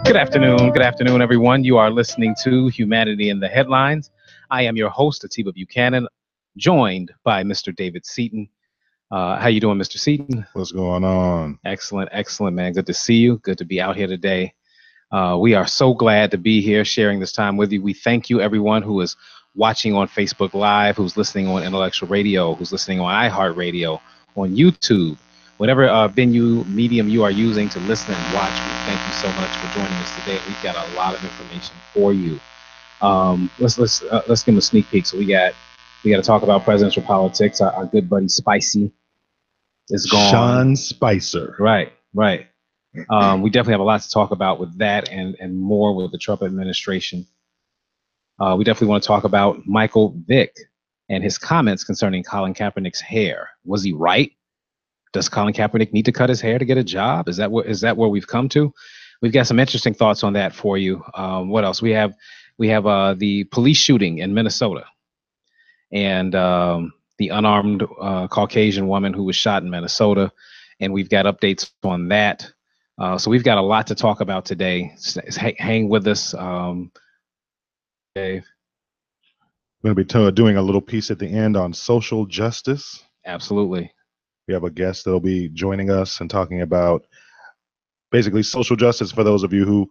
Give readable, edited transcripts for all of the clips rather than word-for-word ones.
Good afternoon, everyone. You are listening to Humanity in the Headlines. I am your host, Atiba Buchanan, joined by Mr. David Seaton. How you doing, Mr. Seaton? What's going on? Excellent, man. Good to see you. Good to be out here today. We are so glad to be here sharing this time with you. We thank you, everyone who is watching on Facebook Live, who's listening on Intellectual Radio, who's listening on iHeartRadio, on YouTube, whatever venue medium you are using to listen and watch. We thank you so much for joining us today. We've got a lot of information for you. Let's give them a sneak peek. So we got to talk about presidential politics. Our good buddy Spicy is gone. Sean Spicer. Right. We definitely have a lot to talk about with that and more with the Trump administration. We definitely want to talk about Michael Vick and his comments concerning Colin Kaepernick's hair. Was he right? Does Colin Kaepernick need to cut his hair to get a job? Is that where we've come to? We've got some interesting thoughts on that for you. What else? We have the police shooting in Minnesota and the unarmed Caucasian woman who was shot in Minnesota. And we've got updates on that. So we've got a lot to talk about today. Hang with us, Dave. We're going to be doing a little piece at the end on social justice. Absolutely. We have a guest that'll be joining us and talking about basically social justice. For those of you who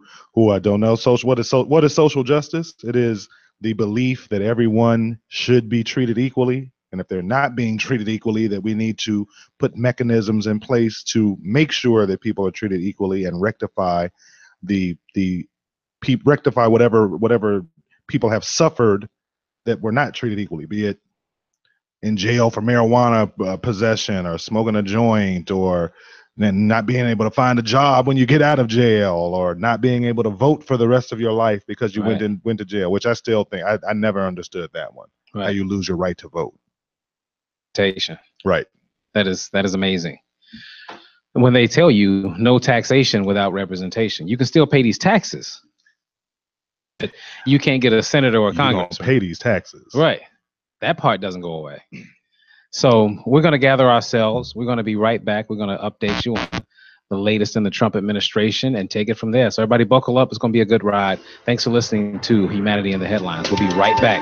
don't know, what is social justice? It is the belief that everyone should be treated equally, and if they're not being treated equally, that we need to put mechanisms in place to make sure that people are treated equally and rectify whatever people have suffered that were not treated equally, be it in jail for marijuana possession or smoking a joint, or then not being able to find a job when you get out of jail, or not being able to vote for the rest of your life because you went to jail, which I still think I never understood that one. Right. How you lose your right to vote. Right. That is amazing. When they tell you no taxation without representation, you can still pay these taxes. But you can't get a senator or a congressman. Pay these taxes. Right. That part doesn't go away. So we're going to gather ourselves. We're going to be right back. We're going to update you on the latest in the Trump administration and take it from there. So everybody buckle up. It's going to be a good ride. Thanks for listening to Humanity in the Headlines. We'll be right back.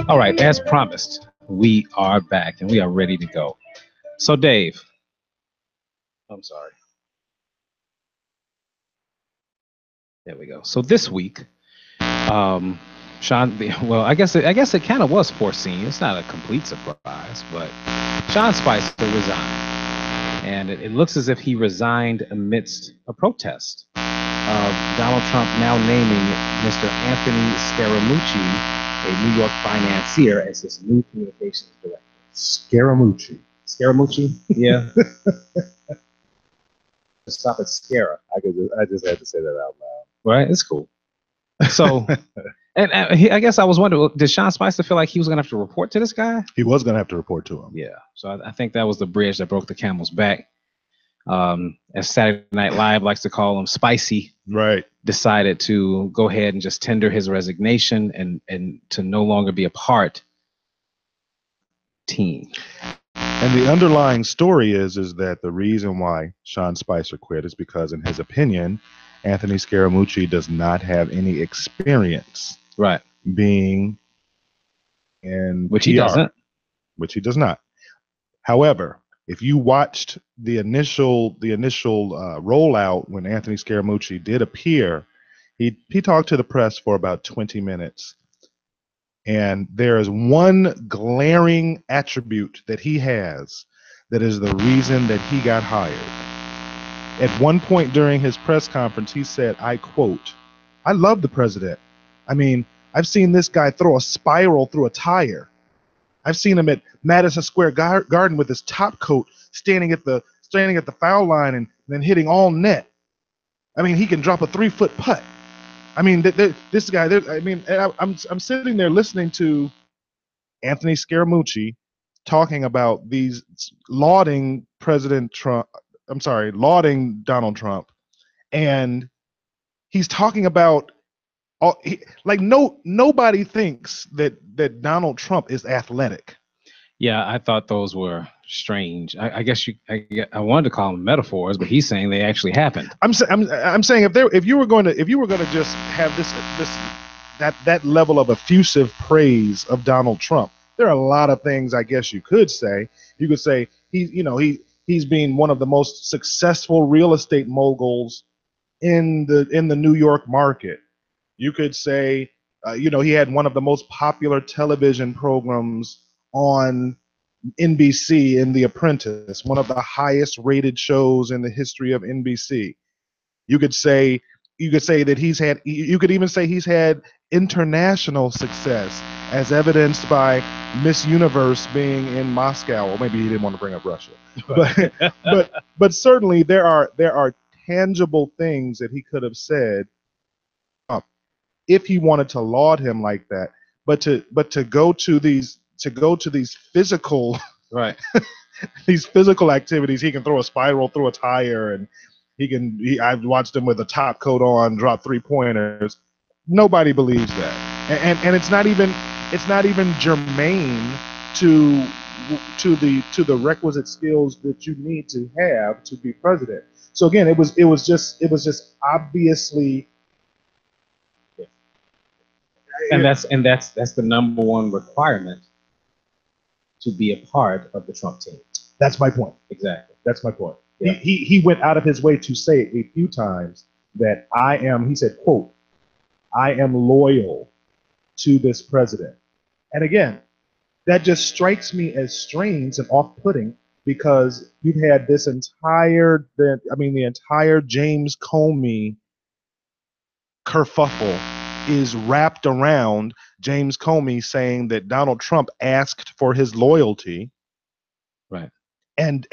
All right, as promised, we are back and we are ready to go. So, Dave, I'm sorry. There we go. So this week, Sean, well, I guess it kind of was foreseen. It's not a complete surprise, but Sean Spicer resigned, and it looks as if he resigned amidst a protest of Donald Trump now naming Mr. Anthony Scaramucci, a New York financier, as his new communications director. Scaramucci? Yeah. Stop at Scara. I just had to say that out loud. Right? It's cool. So, and I guess I was wondering, did Sean Spicer feel like he was going to have to report to this guy? He was going to have to report to him. Yeah. So I think that was the bridge that broke the camel's back. As Saturday Night Live likes to call him, Spicy. Right. Decided to go ahead and just tender his resignation and to no longer be a part of the team. And the underlying story is that the reason why Sean Spicer quit is because, in his opinion, Anthony Scaramucci does not have any experience, right, being in which PR, he doesn't, which he does not. However, if you watched the initial rollout when Anthony Scaramucci did appear, he talked to the press for about 20 minutes. And there is one glaring attribute that he has that is the reason that he got hired. At one point during his press conference, he said, I quote, "I love the president. I mean, I've seen this guy throw a spiral through a tire. I've seen him at Madison Square Garden with his top coat, standing at the foul line and then hitting all net. I mean, he can drop a 3-foot putt. I mean, this guy. I mean, I'm sitting there listening to Anthony Scaramucci talking about these, lauding President Trump. I'm sorry, lauding Donald Trump, and he's talking about nobody thinks that Donald Trump is athletic. Yeah, I thought those were strange. I guess I wanted to call them metaphors, but he's saying they actually happened. I'm saying if you were going to just have that level of effusive praise of Donald Trump, there are a lot of things I guess you could say. You could say he's been one of the most successful real estate moguls in the New York market. You could say he had one of the most popular television programs on NBC in The Apprentice, one of the highest rated shows in the history of NBC. You could say that you could even say he's had international success, as evidenced by Miss Universe being in Moscow. Or maybe he didn't want to bring up Russia. But certainly there are tangible things that he could have said if he wanted to laud him like that. But to go to these physical right these physical activities, he can throw a spiral through a tire, and I've watched him with a top coat on drop 3-pointers. Nobody believes that, and it's not even germane to the requisite skills that you need to have to be president. So again, it was just obviously. And that's the number one requirement to be a part of the Trump team. That's my point. Exactly. That's my point. Yeah. He went out of his way to say a few times that he said, quote, "I am loyal to this president." And again, that just strikes me as strange and off-putting, because you've had the entire James Comey kerfuffle is wrapped around James Comey saying that Donald Trump asked for his loyalty. Right. And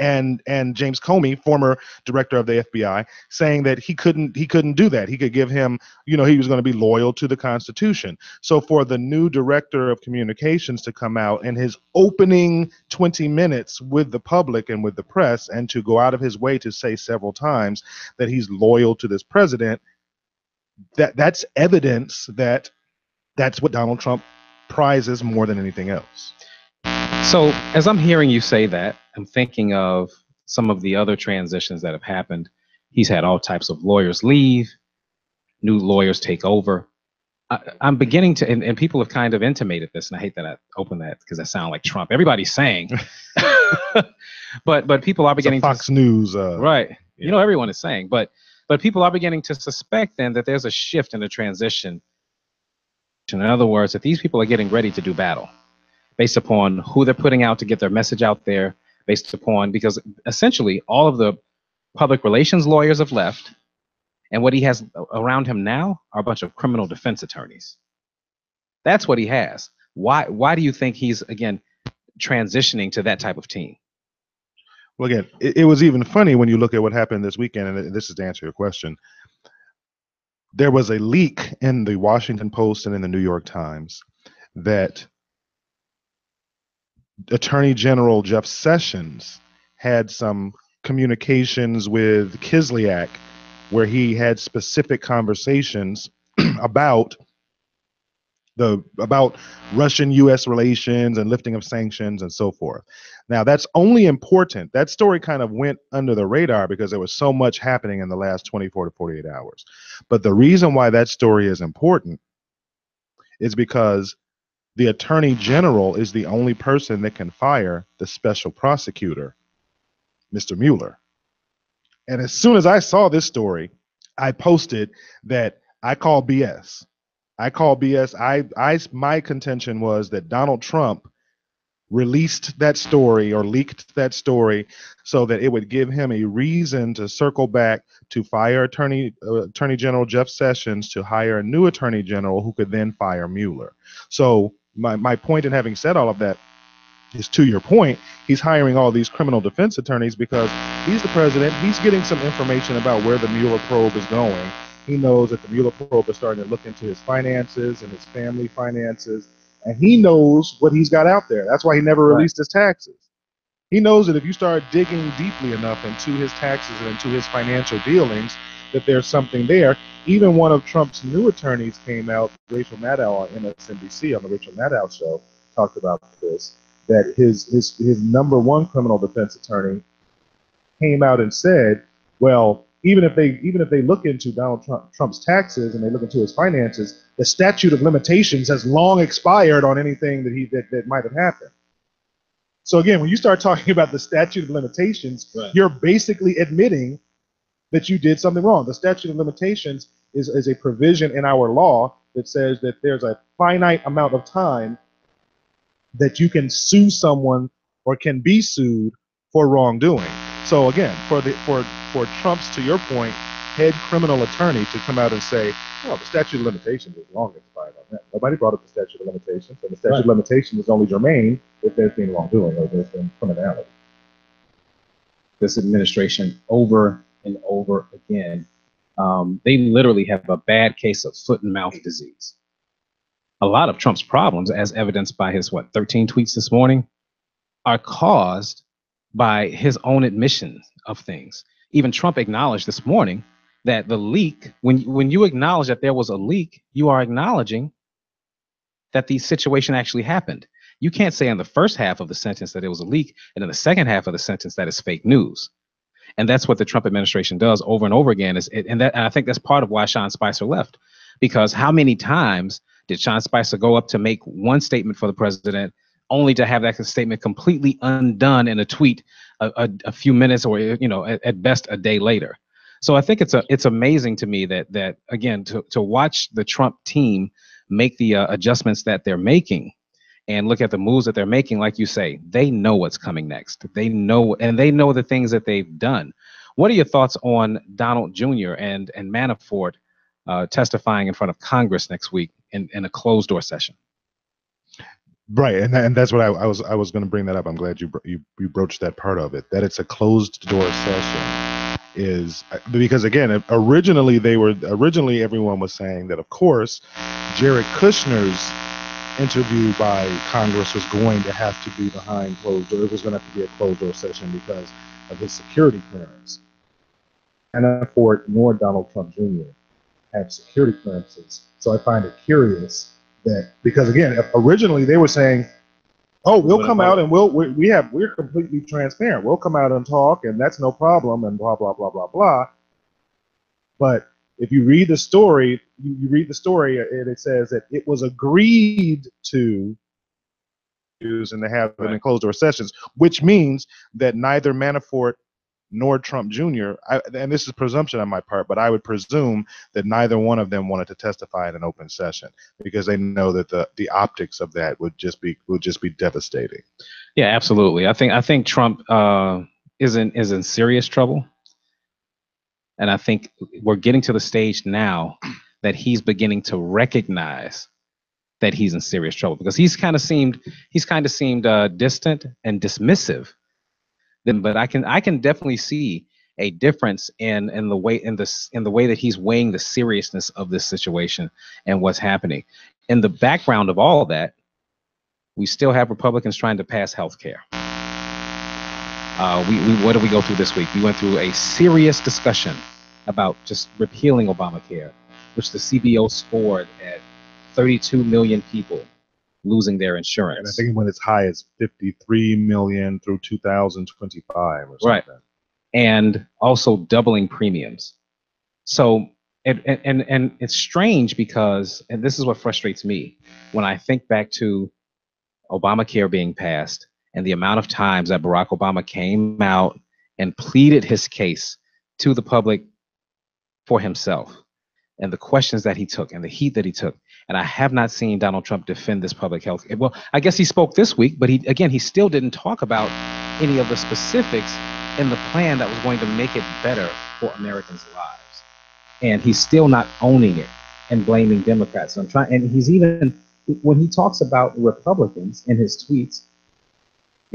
James Comey, former director of the FBI, saying that he couldn't do that. He could give him, he was going to be loyal to the Constitution. So for the new director of communications to come out in his opening 20 minutes with the public and with the press, and to go out of his way to say several times that he's loyal to this president, that's evidence that that's what Donald Trump prizes more than anything else. So as I'm hearing you say that, I'm thinking of some of the other transitions that have happened. He's had all types of lawyers leave, new lawyers take over. I'm beginning to, and people have kind of intimated this, and I hate that I open that because I sound like Trump. Everybody's saying, but people are beginning Fox News, right? Yeah. Everyone is saying, but people are beginning to suspect then that there's a shift in the transition. In other words, that these people are getting ready to do battle based upon who they're putting out to get their message out there, because essentially all of the public relations lawyers have left, and what he has around him now are a bunch of criminal defense attorneys. That's what he has. Why do you think he's, again, transitioning to that type of team? Well, again, it was even funny when you look at what happened this weekend, and this is to answer your question. There was a leak in the Washington Post and in the New York Times that Attorney General Jeff Sessions had some communications with Kislyak where he had specific conversations about Russian-U.S. relations and lifting of sanctions and so forth. Now, that's only important. That story kind of went under the radar because there was so much happening in the last 24 to 48 hours. But the reason why that story is important is because the Attorney General is the only person that can fire the special prosecutor, Mr. Mueller. And as soon as I saw this story, I posted that I call BS. My contention was that Donald Trump released that story or leaked that story so that it would give him a reason to circle back to fire Attorney General Jeff Sessions, to hire a new Attorney General who could then fire Mueller. So my point in having said all of that is to your point, he's hiring all these criminal defense attorneys because he's the president. He's getting some information about where the Mueller probe is going. He knows that the Mueller probe is starting to look into his finances and his family finances, and he knows what he's got out there. That's why he never released his taxes. He knows that if you start digging deeply enough into his taxes and into his financial dealings, that there's something there. Even one of Trump's new attorneys came out, Rachel Maddow on MSNBC on the Rachel Maddow show, talked about this, that his number one criminal defense attorney came out and said, well, even if they look into Donald Trump's taxes and they look into his finances, the statute of limitations has long expired on anything that might have happened. So again, when you start talking about the statute of limitations, you're basically admitting that you did something wrong. The statute of limitations is a provision in our law that says that there's a finite amount of time that you can sue someone or can be sued for wrongdoing. So again, for Trump's, to your point, head criminal attorney to come out and say, well, the statute of limitations is long expired on that. Nobody brought up the statute of limitations, and the statute of limitations is only germane if there's been wrongdoing or there's been criminality. This administration, over and over again, they literally have a bad case of foot and mouth disease. A lot of Trump's problems, as evidenced by his 13 tweets this morning, are caused by his own admission of things. Even Trump acknowledged this morning that the leak, when you acknowledge that there was a leak, you are acknowledging that the situation actually happened. You can't say in the first half of the sentence that it was a leak, and in the second half of the sentence that it's fake news. And that's what the Trump administration does over and over again. And I think that's part of why Sean Spicer left. Because how many times did Sean Spicer go up to make one statement for the president, only to have that statement completely undone in a tweet a few minutes, or at best a day later? So I think it's amazing to me that again, to watch the Trump team make the adjustments that they're making and look at the moves that they're making. Like you say, they know what's coming next. They know the things that they've done. What are your thoughts on Donald Jr. and Manafort testifying in front of Congress next week in a closed door session? Right, and that's what I was going to bring that up. I'm glad you broached that part of it. That it's a closed door session is because again, originally everyone was saying that of course Jared Kushner's interview by Congress was going to have to be behind closed doors. It was going to have to be a closed door session because of his security clearance. And Manafort nor Donald Trump Jr. have security clearances. So I find it curious that, because again, originally they were saying, oh, we'll come out and we're completely transparent. We'll come out and talk, and that's no problem, and blah, blah, blah, blah, blah. But if you read the story, you read the story, and it says that it was agreed to use and to have them in closed door sessions, which means that neither Manafort nor Trump Jr., and this is presumption on my part, but I would presume that neither one of them wanted to testify in an open session because they know that the optics of that would just be devastating. Yeah, absolutely. I think Trump is in serious trouble. And I think we're getting to the stage now that he's beginning to recognize that he's in serious trouble, because he's kind of seemed distant and dismissive. But I can definitely see a difference in the way that he's weighing the seriousness of this situation and what's happening. In the background of all that, we still have Republicans trying to pass health care. What did we go through this week? We went through a serious discussion about just repealing Obamacare, which the CBO scored at 32 million people losing their insurance. And I think it went as high as 53 million through 2025 or something. Right. And also doubling premiums. So, and it's strange because, and this is what frustrates me, when I think back to Obamacare being passed and the amount of times that Barack Obama came out and pleaded his case to the public for himself, and the questions that he took and the heat that he took. And I have not seen Donald Trump defend this public health. Well, I guess he spoke this week, but he still didn't talk about any of the specifics in the plan that was going to make it better for Americans' lives. And he's still not owning it and blaming Democrats. And he's even, when he talks about Republicans in his tweets,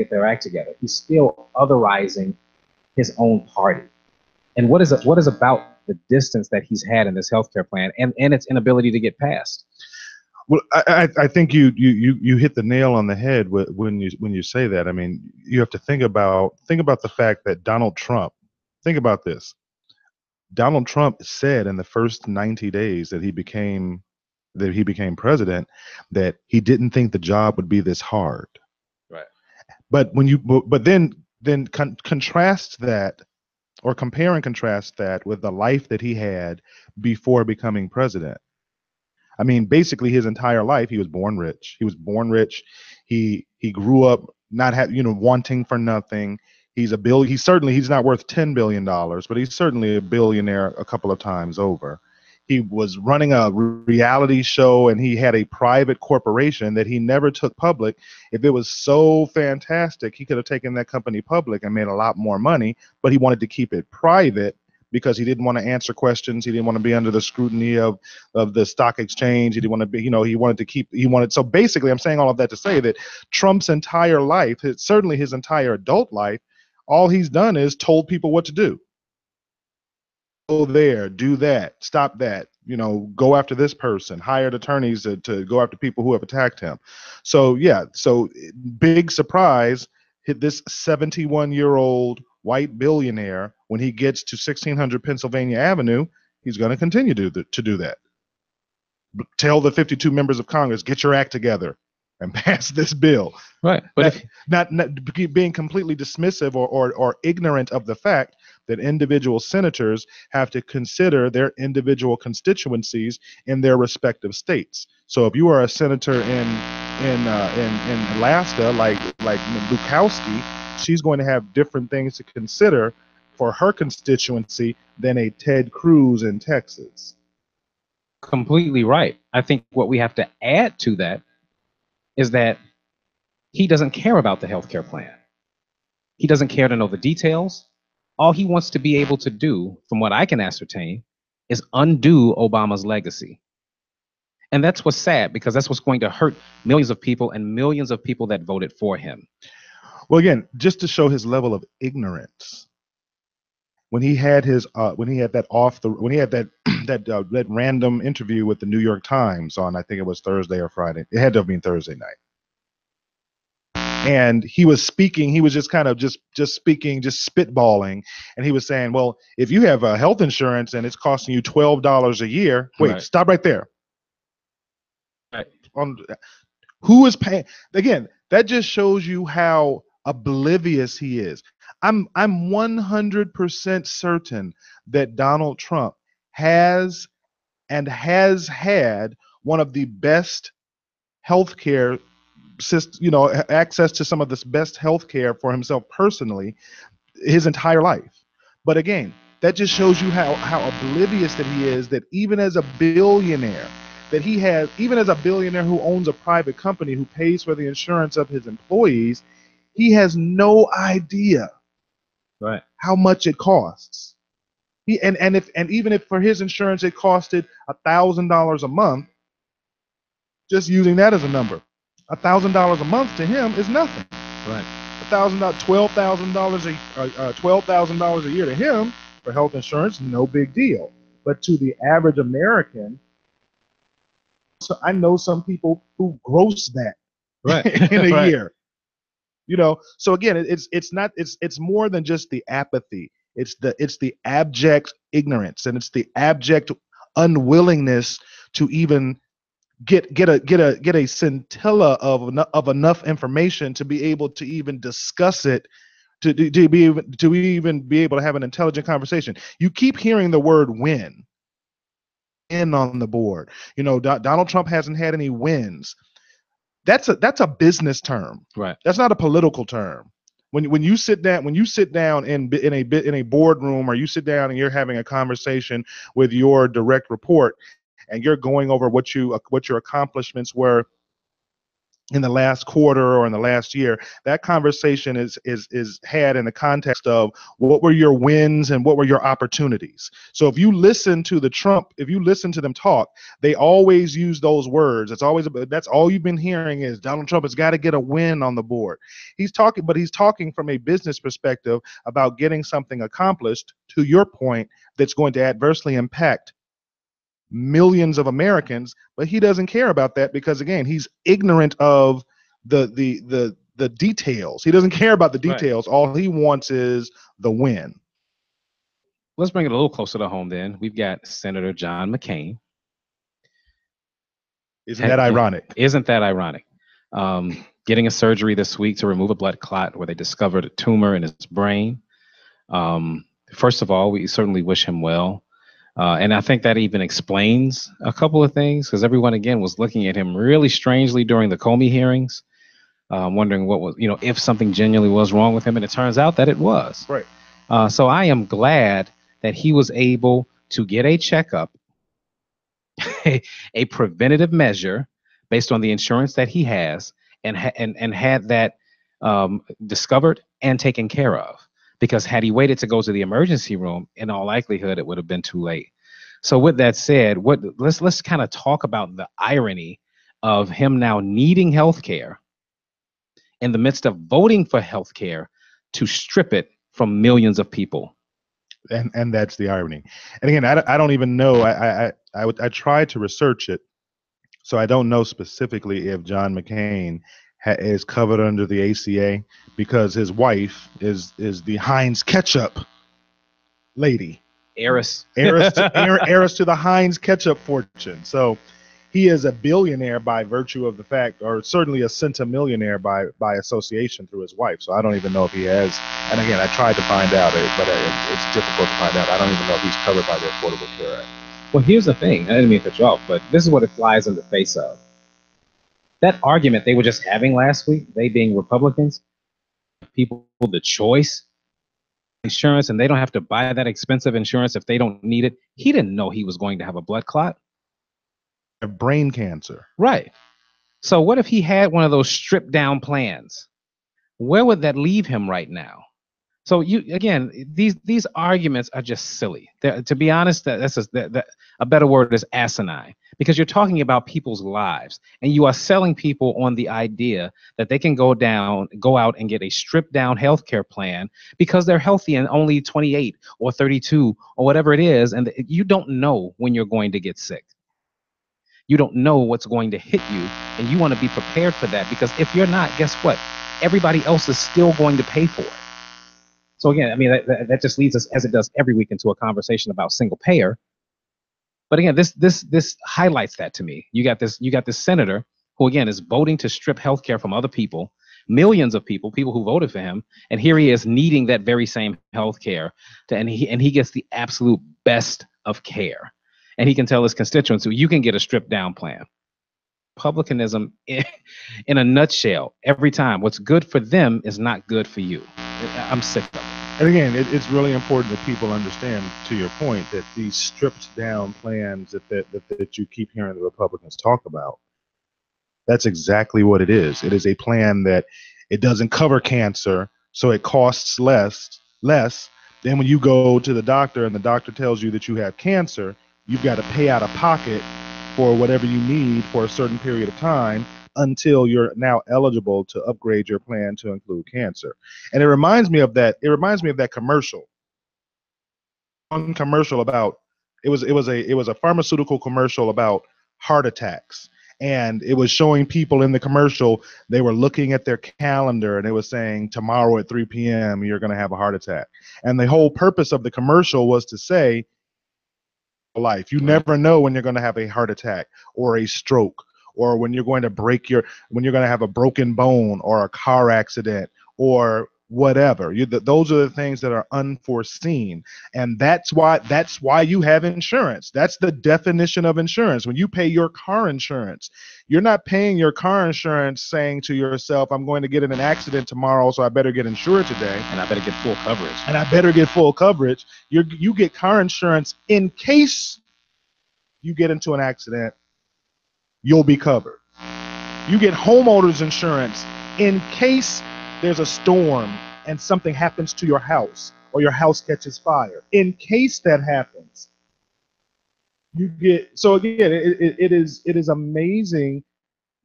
get their act together. He's still otherizing his own party. And what is about the distance that he's had in this healthcare plan and its inability to get passed? Well, I think you hit the nail on the head when you say that. I mean, you have to think about the fact that Donald Trump. Think about this. Donald Trump said in the first 90 days that he became president that he didn't think the job would be this hard. Right. But then contrast that, or compare and contrast that with the life that he had before becoming president. I mean, basically his entire life, he was born rich. He grew up not wanting for nothing. He's not worth $10 billion, but he's certainly a billionaire a couple of times over. He was running a reality show and he had a private corporation that he never took public. If it was so fantastic, he could have taken that company public and made a lot more money, but he wanted to keep it private because he didn't want to answer questions. He didn't want to be under the scrutiny of the stock exchange. He didn't want to be, so basically I'm saying all of that to say that Trump's entire life, certainly his entire adult life, all he's done is told people what to do. Go there, do that, stop that, go after this person, hired attorneys to go after people who have attacked him. So big surprise, hit this 71-year-old white billionaire, when he gets to 1600 Pennsylvania Avenue, he's going to continue to do that. Tell the 52 members of Congress, get your act together and pass this bill. Right. But not being completely dismissive or ignorant of the fact that individual senators have to consider their individual constituencies in their respective states. So if you are a senator in Alaska, like Bukowski, she's going to have different things to consider for her constituency than a Ted Cruz in Texas. Completely right. I think what we have to add to that is that he doesn't care about the healthcare plan. He doesn't care to know the details. All he wants to be able to do, from what I can ascertain, is undo Obama's legacy. And that's what's sad, because that's what's going to hurt millions of people and millions of people that voted for him. Well, again, just to show his level of ignorance, when he had that random interview with the New York Times on, I think it was Thursday or Friday. It had to have been Thursday night. And he was speaking, he was just kind of just speaking, just spitballing. And he was saying, well, if you have health insurance and it's costing you $12 a year, wait, right. Stop right there. Right. Who is paying? Again, that just shows you how oblivious he is. I'm 100% certain that Donald Trump has had one of the best healthcare system, access to some of this best healthcare for himself personally his entire life. But again, that just shows you how oblivious that he is, that even as a billionaire who owns a private company, who pays for the insurance of his employees, he has no idea right. how much it costs. Even if for his insurance it costed $1,000 a month, just using that as a number, $1,000 a month to him is nothing. Right. $12,000 a year to him for health insurance, no big deal. But to the average American, so I know some people who gross that right. in a right. year. So again, it's more than just the apathy. It's the abject ignorance, and it's the abject unwillingness to even get a scintilla of enough information to be able to even discuss it, to even be able to have an intelligent conversation. You keep hearing the word win in on the board. Donald Trump hasn't had any wins. That's a business term. Right. That's not a political term. When you sit down in a boardroom, or you sit down and you're having a conversation with your direct report, and you're going over what your accomplishments were in the last quarter or in the last year, that conversation is had in the context of what were your wins and what were your opportunities. So if you listen to if you listen to them talk, they always use those words. It's always, that's all you've been hearing is Donald Trump has got to get a win on the board. He's talking from a business perspective about getting something accomplished, to your point, that's going to adversely impact millions of Americans, but he doesn't care about that because, again, he's ignorant of the details. He doesn't care about the details. Right. All he wants is the win. Let's bring it a little closer to home then. We've got Senator John McCain. Isn't that ironic? Isn't that ironic? Getting a surgery this week to remove a blood clot where they discovered a tumor in his brain. First of all, we certainly wish him well. And I think that even explains a couple of things, because everyone, again, was looking at him really strangely during the Comey hearings, wondering what was, if something genuinely was wrong with him. And it turns out that it was. Right. So I am glad that he was able to get a checkup, a preventative measure based on the insurance that he has, and had that discovered and taken care of. Because had he waited to go to the emergency room, in all likelihood, it would have been too late. So with that said, let's kind of talk about the irony of him now needing health care in the midst of voting for health care to strip it from millions of people. And that's the irony. And again, I don't even know. I tried to research it, so I don't know specifically if John McCain is covered under the ACA, because his wife is the Heinz ketchup lady, heiress to the Heinz ketchup fortune. So he is a billionaire by virtue of the fact, or certainly a centimillionaire by association through his wife. So I don't even know if he has. And again, I tried to find out, but it's difficult to find out. I don't even know if he's covered by the Affordable Care Act. Well, here's the thing. I didn't mean to cut you off, but this is what it flies in the face of. That argument they were just having last week, they being Republicans, people the choice insurance, and they don't have to buy that expensive insurance if they don't need it. He didn't know he was going to have a blood clot. A brain cancer. Right. So what if he had one of those stripped down plans? Where would that leave him right now? So these arguments are just silly. To be honest, a better word is asinine, because you're talking about people's lives, and you are selling people on the idea that they can go out and get a stripped down healthcare plan because they're healthy and only 28 or 32 or whatever it is, and you don't know when you're going to get sick. You don't know what's going to hit you, and you want to be prepared for that, because if you're not, guess what? Everybody else is still going to pay for it. So again, I mean, that just leads us, as it does every week, into a conversation about single payer. But again, this highlights that to me. You got this senator who, again, is voting to strip healthcare from other people, millions of people who voted for him, and here he is needing that very same healthcare, and he gets the absolute best of care, and he can tell his constituents, you can get a stripped down plan. Republicanism, in a nutshell, every time. What's good for them is not good for you. I'm sick of it. And again, it's really important that people understand, to your point, that these stripped down plans that you keep hearing the Republicans talk about, that's exactly what it is. It is a plan that it doesn't cover cancer, so it costs less. Then when you go to the doctor and the doctor tells you that you have cancer, you've got to pay out of pocket for whatever you need for a certain period of time until you're now eligible to upgrade your plan to include cancer. And it reminds me of that commercial. One commercial about it was a pharmaceutical commercial about heart attacks. And it was showing people in the commercial, they were looking at their calendar and it was saying tomorrow at 3 p.m. you're going to have a heart attack. And the whole purpose of the commercial was to say, life, you never know when you're going to have a heart attack or a stroke, or when you're going to have a broken bone or a car accident or whatever. Those are the things that are unforeseen, and that's why you have insurance. That's the definition of insurance. When you pay your car insurance, you're not paying your car insurance saying to yourself, I'm going to get in an accident tomorrow, so I better get insured today, and I better get full coverage. You get car insurance in case you get into an accident, you'll be covered. You get homeowners insurance in case there's a storm and something happens to your house or your house catches fire. In case that happens, you get. So again, it is amazing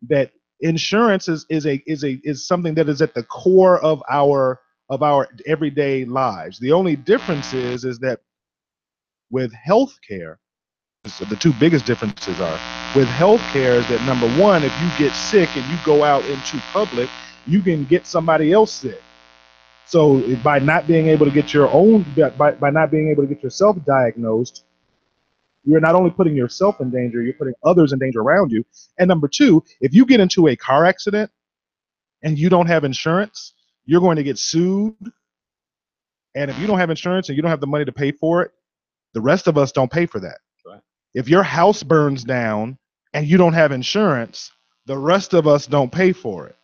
that insurance is something that is at the core of our everyday lives. The only difference is that with healthcare, so the two biggest differences are with healthcare is that number one, if you get sick and you go out into public, you can get somebody else sick. So by not being able to get by not being able to get yourself diagnosed, you're not only putting yourself in danger, you're putting others in danger around you. And number two, if you get into a car accident and you don't have insurance, you're going to get sued. And if you don't have insurance and you don't have the money to pay for it, the rest of us don't pay for that. Right. If your house burns down and you don't have insurance, the rest of us don't pay for it.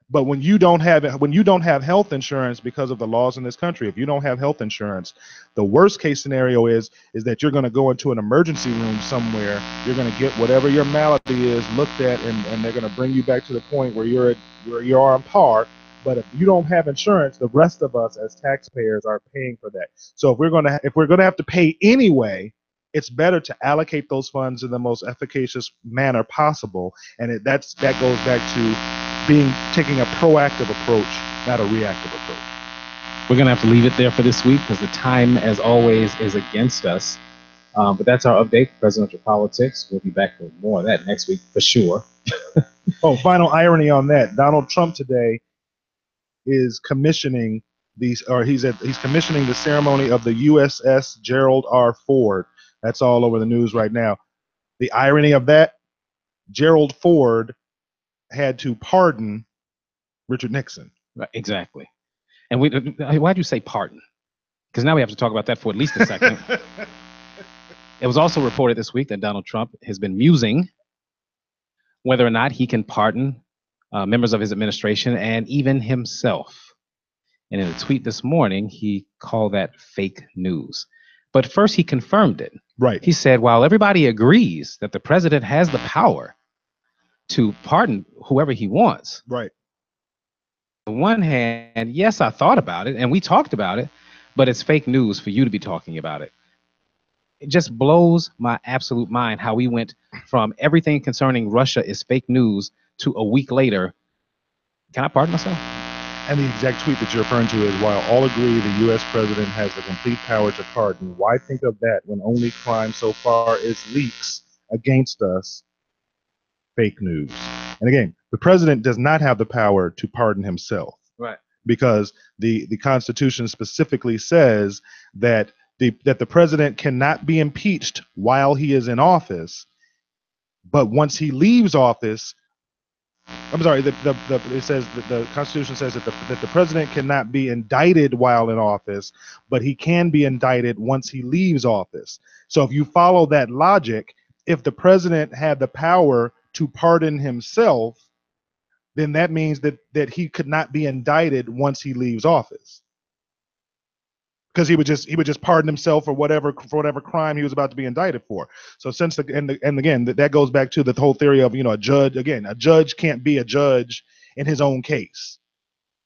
But when you don't have health insurance because of the laws in this country, if you don't have health insurance, the worst case scenario is that you're going to go into an emergency room somewhere. You're going to get whatever your malady is looked at, and they're going to bring you back to the point where you're on par. But if you don't have insurance, the rest of us as taxpayers are paying for that. So if we're going to have to pay anyway, it's better to allocate those funds in the most efficacious manner possible. And that goes back to taking a proactive approach, not a reactive approach. We're going to have to leave it there for this week because the time, as always, is against us. But that's our update, presidential politics. We'll be back with more of that next week for sure. Oh, final irony on that. Donald Trump today is commissioning he's commissioning the ceremony of the USS Gerald R. Ford. That's all over the news right now. The irony of that, Gerald Ford had to pardon Richard Nixon. Right, exactly. And why'd you say pardon? Because now we have to talk about that for at least a second. It was also reported this week that Donald Trump has been musing whether or not he can pardon members of his administration and even himself. And in a tweet this morning, he called that fake news. But first, he confirmed it. Right. He said, while everybody agrees that the president has the power to pardon whoever he wants. Right. On one hand, yes, I thought about it and we talked about it, but it's fake news for you to be talking about it. It just blows my absolute mind how we went from everything concerning Russia is fake news to a week later, can I pardon myself? And the exact tweet that you're referring to is, while all agree the U.S. president has the complete power to pardon, why think of that when only crime so far is leaks against us? Fake news. And again, the president does not have the power to pardon himself. Right. Because the Constitution specifically says that the president cannot be impeached while he is in office, but once he leaves office, I'm sorry, it says that the Constitution says that the president cannot be indicted while in office, but he can be indicted once he leaves office. So if you follow that logic, if the president had the power to pardon himself, then that means that he could not be indicted once he leaves office, because he would just pardon himself for whatever crime he was about to be indicted for. So since and again that goes back to the whole theory of, a judge can't be a judge in his own case.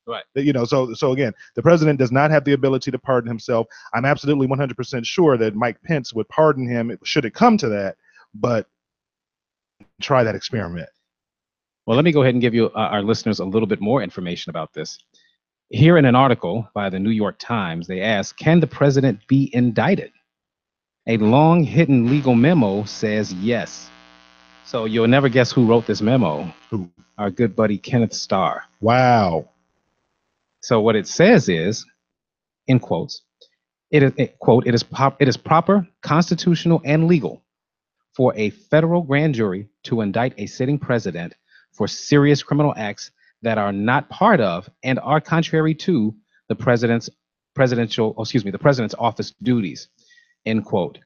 Right. So again, the president does not have the ability to pardon himself. I'm absolutely 100% sure that Mike Pence would pardon him should it come to that, but try that experiment. Well, let me go ahead and give you our listeners a little bit more information about this. Here in an article by the New York Times, they ask, can the president be indicted? A long hidden legal memo says yes. So you'll never guess who wrote this memo. Who? Our good buddy Kenneth Starr. Wow. So what it says is, in quotes, it is proper, constitutional, and legal for a federal grand jury to indict a sitting president for serious criminal acts that are not part of and are contrary to the president's office duties, end quote.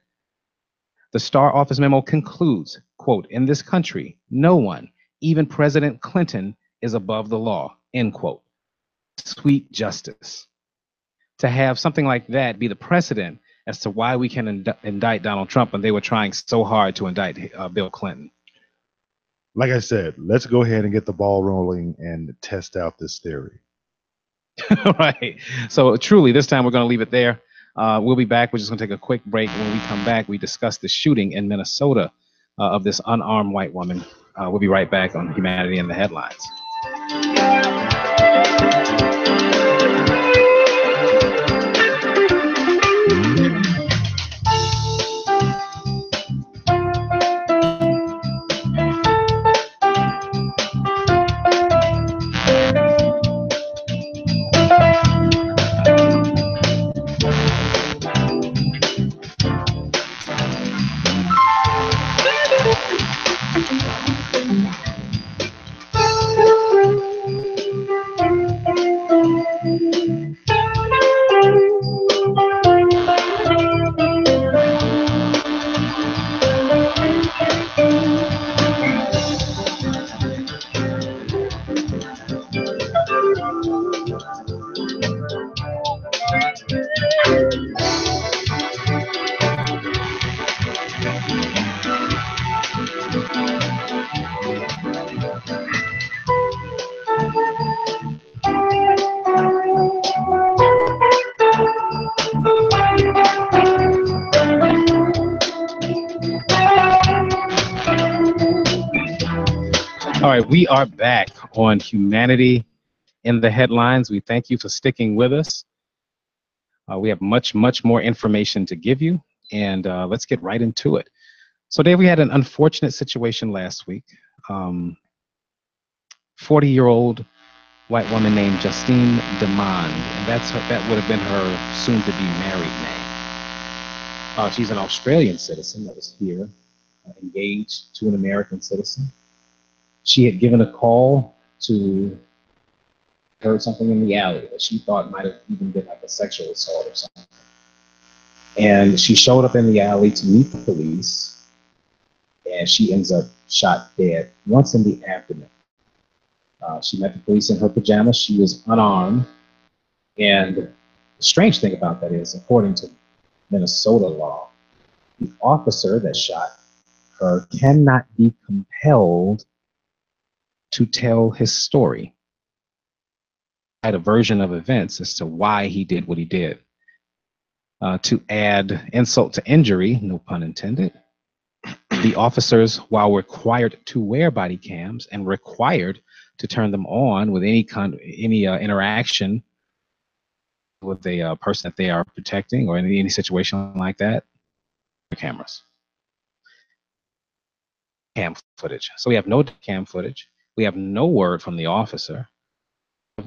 The Starr office memo concludes, quote, in this country, no one, even President Clinton, is above the law, end quote. Sweet justice. To have something like that be the precedent as to why we can indict Donald Trump when they were trying so hard to indict Bill Clinton. like I said, let's go ahead and get the ball rolling and test out this theory. Right. So truly, this time we're going to leave it there. We'll be back. We're just going to take a quick break. When we come back, we discuss the shooting in Minnesota of this unarmed white woman. We'll be right back on Humanity in the Headlines. All right, we are back on Humanity in the Headlines. We thank you for sticking with us. We have much more information to give you, and let's get right into it. So, Dave, we had an unfortunate situation last week. 40-year-old white woman named Justine Demond, and that would have been her soon-to-be married name. She's an Australian citizen that was here, engaged to an American citizen. She had given a call to heard something in the alley that she thought might have even been like a sexual assault or something. And she showed up in the alley to meet the police, and she ends up shot dead once in the abdomen. She met the police in her pajamas. She was unarmed. And the strange thing about that is, according to Minnesota law, the officer that shot her cannot be compelled to tell his story. I had a version of events as to why he did what he did. To add insult to injury, no pun intended, the officers, while required to wear body cams and required to turn them on with any interaction with a person that they are protecting or in any situation like that, cameras. Cam footage. So we have no cam footage. We have no word from the officer.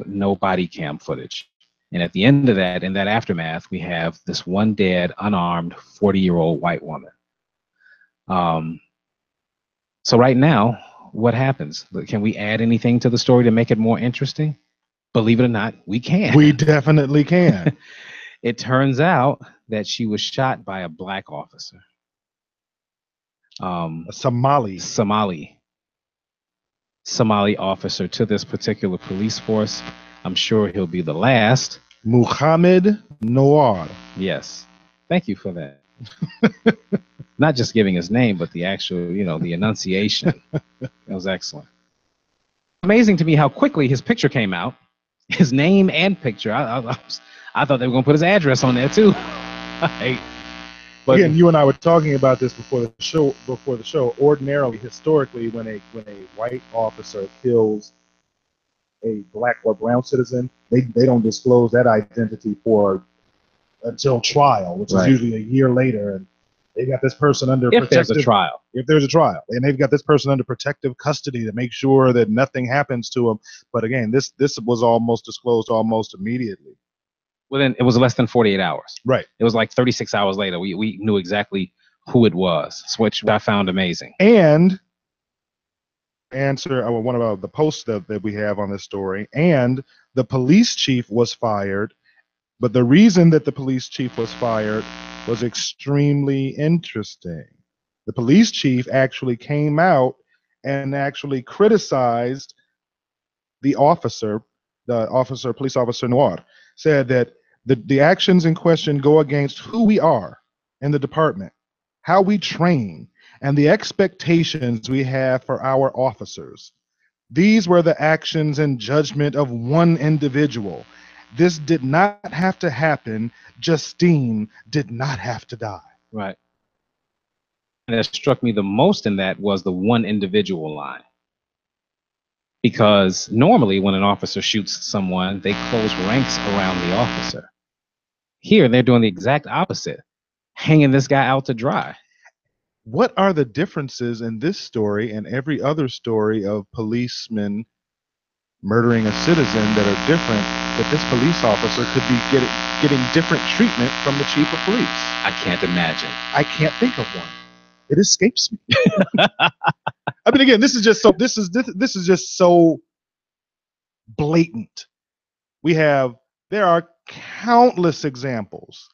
No body cam footage. And at the end of that, in that aftermath, we have this one dead, unarmed 40-year-old white woman. So right now, what happens? Can we add anything to the story to make it more interesting? Believe it or not, we can. We definitely can. It turns out that she was shot by a black officer. A Somali officer to this particular police force. I'm sure he'll be the last. Muhammad Noor. Yes. Thank you for that. Not just giving his name, but the actual, the enunciation. That was excellent. Amazing to me how quickly his picture came out. His name and picture. I thought they were going to put his address on there too. But again, you and I were talking about this before the show. Ordinarily, historically, when a white officer kills a black or brown citizen, they don't disclose that identity until trial, which is usually a year later, and they got this person under if there's a trial, and they've got this person under protective custody to make sure that nothing happens to them. But again, this was almost disclosed almost immediately. Within it was less than 48 hours. Right. It was like 36 hours later. We knew exactly who it was, which I found amazing. And answer one of the posts that we have on this story, and the police chief was fired, but the reason that the police chief was fired was extremely interesting. The police chief actually came out and actually criticized the police officer Noor, said that the actions in question go against who we are in the department, how we train, and the expectations we have for our officers. These were the actions and judgment of one individual. This did not have to happen. Justine did not have to die. Right. And that struck me the most in that was the one individual line. Because normally when an officer shoots someone, they close ranks around the officer. Here, they're doing the exact opposite, hanging this guy out to dry. What are the differences in this story and every other story of policemen murdering a citizen that are different, that this police officer could be getting different treatment from the chief of police? I can't imagine. I can't think of one. It escapes me. I mean, again, this is just so blatant. There are countless examples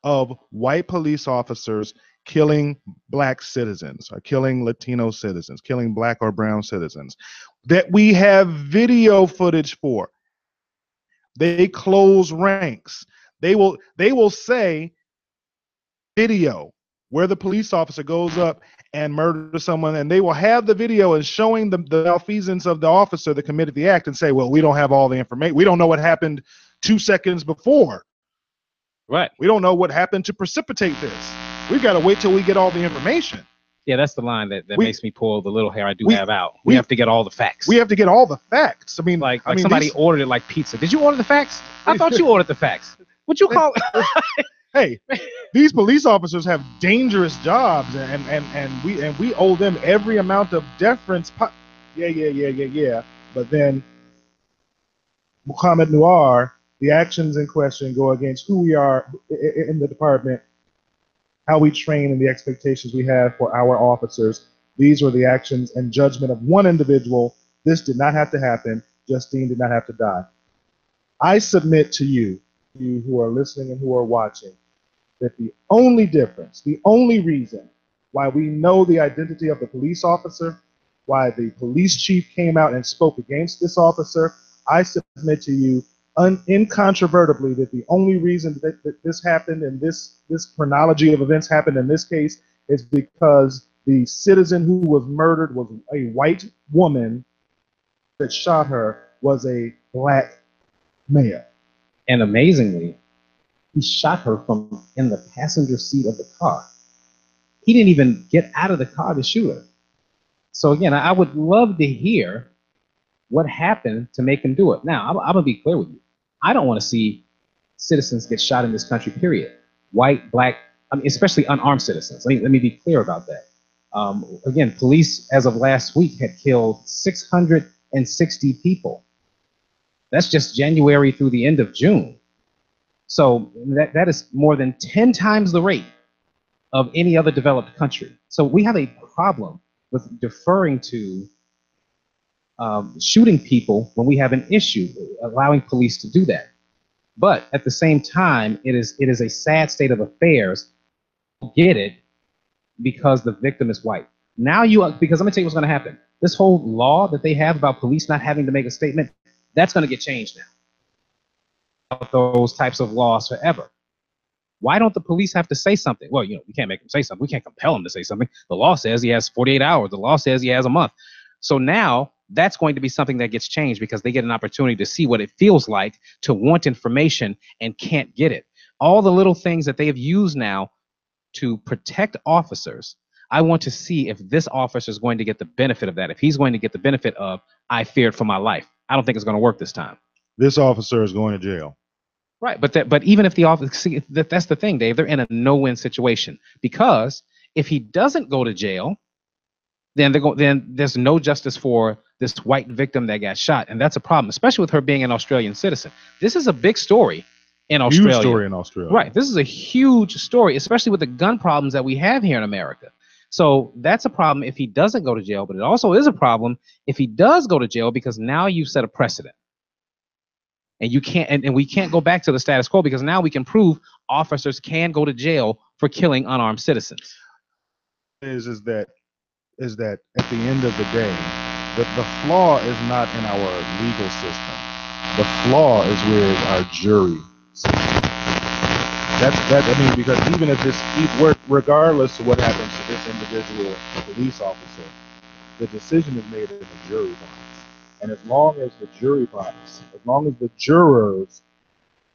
of white police officers killing black citizens or killing Latino citizens, killing black or brown citizens that we have video footage for. They close ranks. They will say video where the police officer goes up and murders someone, and they will have the video and showing the malfeasance of the officer that committed the act and say, well, we don't have all the information. We don't know what happened 2 seconds before. Right. We don't know what happened to precipitate this. We've got to wait till we get all the information. Yeah, that's the line that makes me pull the little hair I do have out. We have to get all the facts. We have to get all the facts. I mean, like somebody ordered it like pizza. Did you order the facts? I thought you ordered the facts. What you call it? Hey, these police officers have dangerous jobs, and we owe them every amount of deference. Yeah. But then Muhammad Noir, the actions in question go against who we are in the department, how we train, and the expectations we have for our officers. These were the actions and judgment of one individual. This did not have to happen. Justine did not have to die. I submit to you who are listening and who are watching, that the only difference, the only reason why we know the identity of the police officer, why the police chief came out and spoke against this officer, I submit to you incontrovertibly that the only reason that this happened and this chronology of events happened in this case is because the citizen who was murdered was a white woman. That shot her was a black male. And amazingly, he shot her from in the passenger seat of the car. He didn't even get out of the car to shoot her. So again, I would love to hear what happened to make him do it. Now, I'm going to be clear with you. I don't want to see citizens get shot in this country, period. White, black, I mean, especially unarmed citizens. Let me be clear about that. Again, police, as of last week, had killed 660 people. That's just January through the end of June. So that is more than 10 times the rate of any other developed country. So we have a problem with deferring to shooting people when we have an issue, allowing police to do that. But at the same time, it is a sad state of affairs. Get it, because the victim is white. Now because I'm gonna tell you what's gonna happen. This whole law that they have about police not having to make a statement, that's gonna get changed now. Those types of laws forever. Why don't the police have to say something? Well, we can't make them say something. We can't compel him to say something. The law says he has 48 hours. The law says he has a month. So now that's going to be something that gets changed because they get an opportunity to see what it feels like to want information and can't get it. All the little things that they have used now to protect officers, I want to see if this officer is going to get the benefit of that. If he's going to get the benefit of, I feared for my life. I don't think it's going to work this time. This officer is going to jail. Right, but even if the officer, see, that's the thing, Dave. They're in a no-win situation because if he doesn't go to jail, then there's no justice for this white victim that got shot, and that's a problem, especially with her being an Australian citizen. This is a big story in Australia. Huge story in Australia. Right, this is a huge story, especially with the gun problems that we have here in America. So that's a problem if he doesn't go to jail, but it also is a problem if he does go to jail because now you've set a precedent. And you can't, and we can't go back to the status quo because now we can prove officers can go to jail for killing unarmed citizens. Is that at the end of the day, the flaw is not in our legal system. The flaw is with our jury system. I mean, because even if regardless of what happens to this individual police officer, the decision is made in the jury box. And as long as the jurors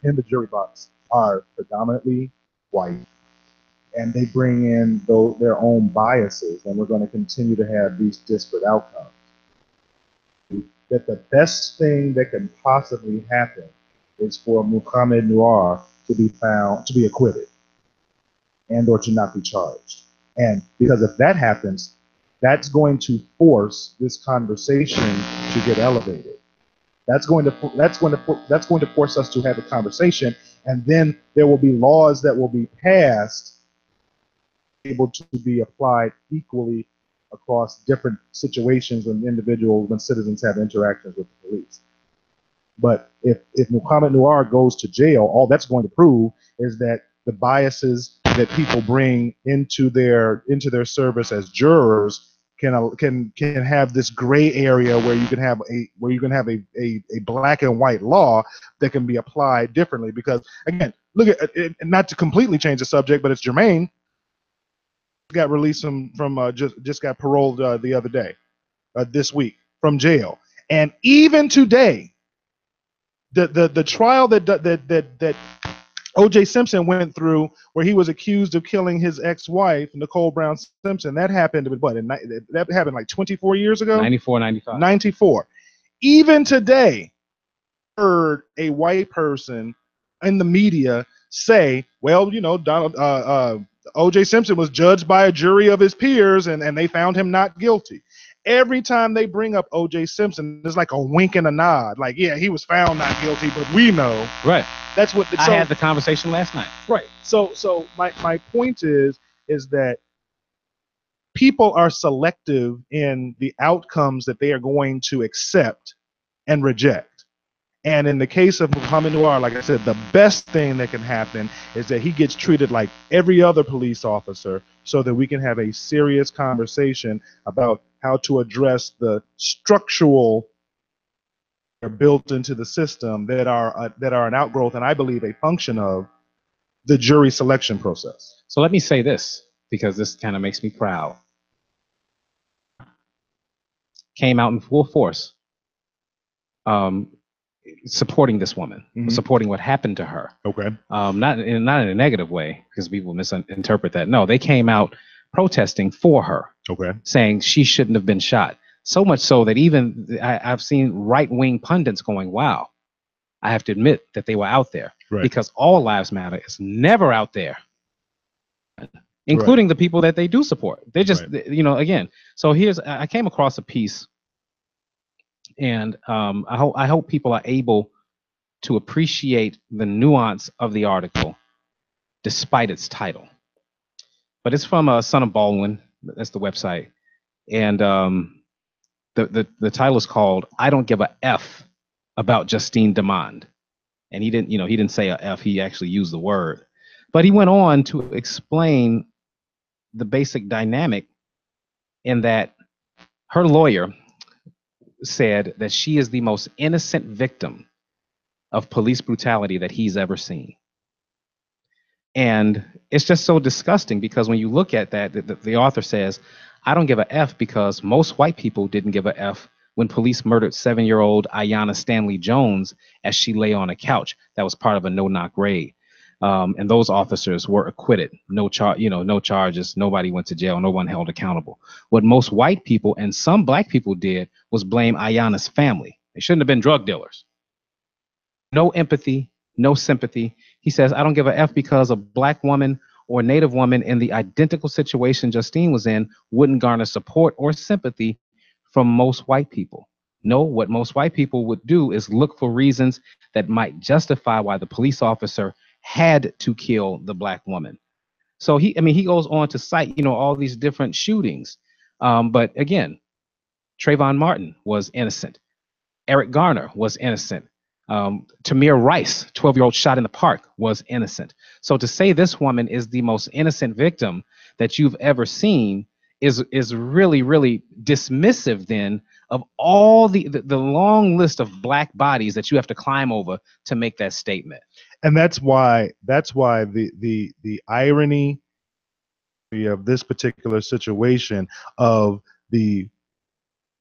in the jury box are predominantly white, and they bring in their own biases, and we're going to continue to have these disparate outcomes. That the best thing that can possibly happen is for Mohamed Noor to be acquitted and or to not be charged. And because if that happens, that's going to force this conversation to get elevated. That's going to force us to have a conversation, and then there will be laws that will be passed able to be applied equally across different situations when citizens have interactions with the police. But if Mohamed Noor goes to jail, all that's going to prove is that the biases that people bring into their service as jurors can have this gray area where you can have a black and white law that can be applied differently. Because again, look at it, not to completely change the subject, but it's germane. Got released from just got paroled the other day, this week from jail, and even today, the trial that O.J. Simpson went through, where he was accused of killing his ex-wife Nicole Brown Simpson, that happened that happened like 24 years ago. 94, 95. 94. Even today, I heard a white person in the media say, well, O.J. Simpson was judged by a jury of his peers, and they found him not guilty. Every time they bring up O.J. Simpson, there's like a wink and a nod, like, yeah, he was found not guilty, but we know. Right. That's what I had the conversation last night. Right. So my point is that people are selective in the outcomes that they are going to accept and reject. And in the case of Mohamed Noor, like I said, the best thing that can happen is that he gets treated like every other police officer, so that we can have a serious conversation about how to address the structural are built into the system that are an outgrowth, and I believe a function of the jury selection process. So let me say this, because this kind of makes me proud. Came out in full force, supporting this woman, supporting what happened to her. Okay. Not in a negative way, because people misinterpret that. No, they came out protesting for her. Okay. Saying she shouldn't have been shot. So much so that even I've seen right-wing pundits going, wow, I have to admit that they were out there. Right. Because All Lives Matter is never out there, including the people that they do support. They're just, again. So I came across a piece, and I hope people are able to appreciate the nuance of the article despite its title. But it's from Son of Baldwin. That's the website. And the title is called "I Don't Give a F About Justine Demond," and he didn't say a F. He actually used the word, but he went on to explain the basic dynamic in that her lawyer said that she is the most innocent victim of police brutality that he's ever seen. And it's just so disgusting, because when you look at that, the author says, I don't give a F because most white people didn't give a F when police murdered 7-year-old Ayanna Stanley Jones as she lay on a couch. That was part of a no-knock raid. And those officers were acquitted. No charges. Nobody went to jail. No one held accountable. What most white people and some black people did was blame Ayanna's family. They shouldn't have been drug dealers. No empathy, no sympathy. He says, I don't give a F because a black woman or Native woman in the identical situation Justine was in wouldn't garner support or sympathy from most white people. No, what most white people would do is look for reasons that might justify why the police officer had to kill the black woman. So he goes on to cite, all these different shootings. But again, Trayvon Martin was innocent. Eric Garner was innocent. Tamir Rice, 12-year-old shot in the park, was innocent. So to say this woman is the most innocent victim that you've ever seen is really, really dismissive then of all the long list of black bodies that you have to climb over to make that statement. And that's why the irony of this particular situation of the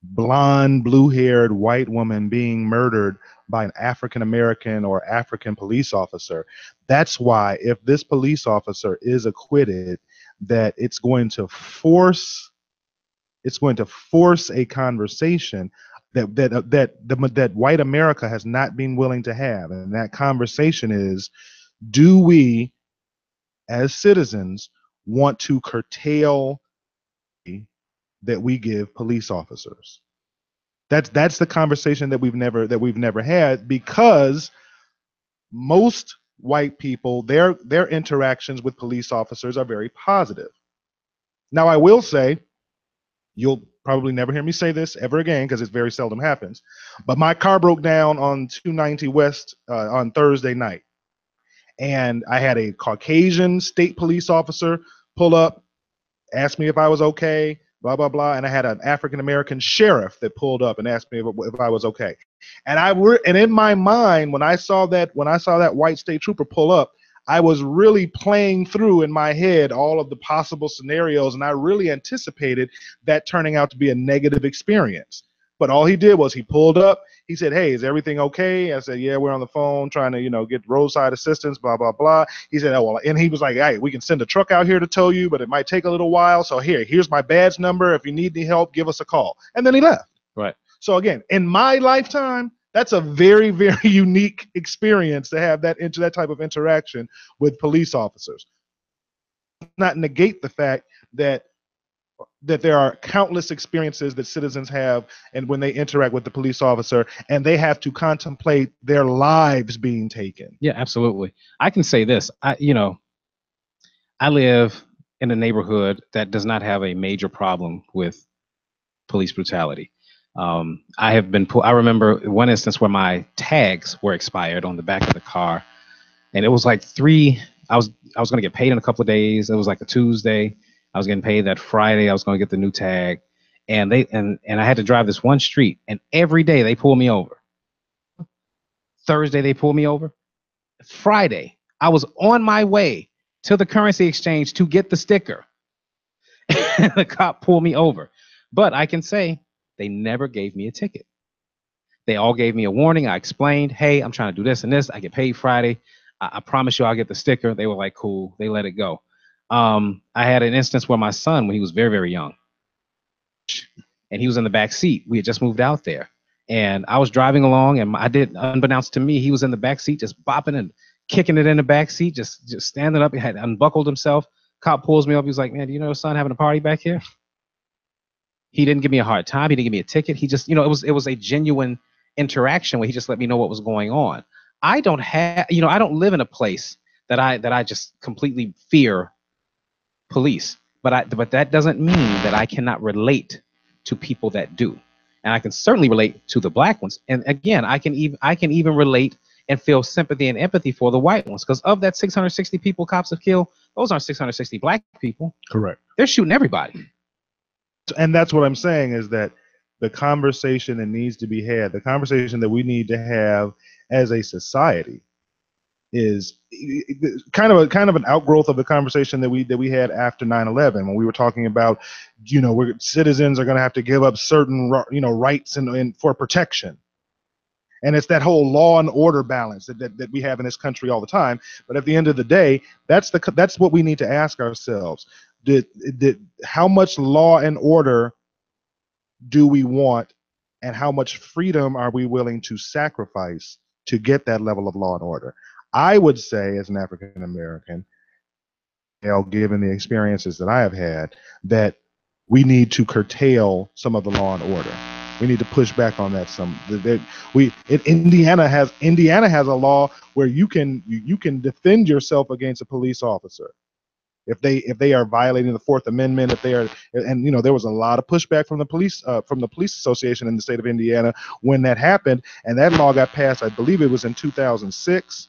blonde, blue-haired white woman being murdered by an African American or African police officer. That's why if this police officer is acquitted, that it's going to force a conversation that white America has not been willing to have. And that conversation is, do we as citizens want to curtail that we give police officers? That's the conversation that we've never had, because most white people, their interactions with police officers are very positive. Now, I will say, you'll probably never hear me say this ever again because it very seldom happens, but my car broke down on 290 West on Thursday night, and I had a Caucasian state police officer pull up, asked me if I was okay, blah, blah, blah. And I had an African-American sheriff that pulled up and asked me if I was okay. And in my mind, when I saw that white state trooper pull up, I was really playing through in my head all of the possible scenarios, and I really anticipated that turning out to be a negative experience. But all he did was he pulled up. He said, "Hey, is everything okay?" I said, "Yeah, we're on the phone trying to, get roadside assistance, blah, blah, blah." He said, "Oh, well," and he was like, "Hey, we can send a truck out here to tow you, but it might take a little while. So here's my badge number. If you need any help, give us a call." And then he left. Right. So again, in my lifetime, that's a very, very unique experience to have that type of interaction with police officers. Not negate the fact that there are countless experiences that citizens have, and when they interact with the police officer, and they have to contemplate their lives being taken. Yeah, absolutely. I can say this. I live in a neighborhood that does not have a major problem with police brutality. I remember one instance where my tags were expired on the back of the car, and it was like I was going to get paid in a couple of days. It was like a Tuesday. I was getting paid that Friday. I was going to get the new tag, and I had to drive this one street, and every day they pull me over. Thursday they pull me over. Friday I was on my way to the currency exchange to get the sticker. The cop pulled me over, but I can say they never gave me a ticket. They all gave me a warning. I explained, "Hey, I'm trying to do this and this. I get paid Friday. I promise you I'll get the sticker." They were like, "Cool." They let it go. I had an instance where my son, when he was very, very young, and he was in the back seat. We had just moved out there, and I was driving along, and unbeknownst to me, he was in the back seat, just bopping and kicking it in the back seat, just standing up. He had unbuckled himself. Cop pulls me up. He was like, "Man, do you know your son having a party back here?" He didn't give me a hard time. He didn't give me a ticket. He just, it was a genuine interaction where he just let me know what was going on. I don't live in a place that I just completely fear police, but that doesn't mean that I cannot relate to people that do, and I can certainly relate to the black ones. And again, I can even relate and feel sympathy and empathy for the white ones, because of that 660 people cops have killed, those aren't 660 black people. Correct. They're shooting everybody. And that's what I'm saying, is that the conversation that needs to be had, the conversation that we need to have as a society, is kind of an outgrowth of the conversation that we had after 9/11, when we were talking about, citizens are going to have to give up certain rights and for protection. And it's that whole law and order balance that we have in this country all the time. But at the end of the day, that's what we need to ask ourselves. How much law and order do we want, and how much freedom are we willing to sacrifice to get that level of law and order? I would say, as an African American, given the experiences that I have had, that we need to curtail some of the law and order. We need to push back on that. Indiana has a law where you can defend yourself against a police officer if they are violating the Fourth Amendment. There was a lot of pushback from the police association in the state of Indiana when that happened, and that law got passed. I believe it was in 2006.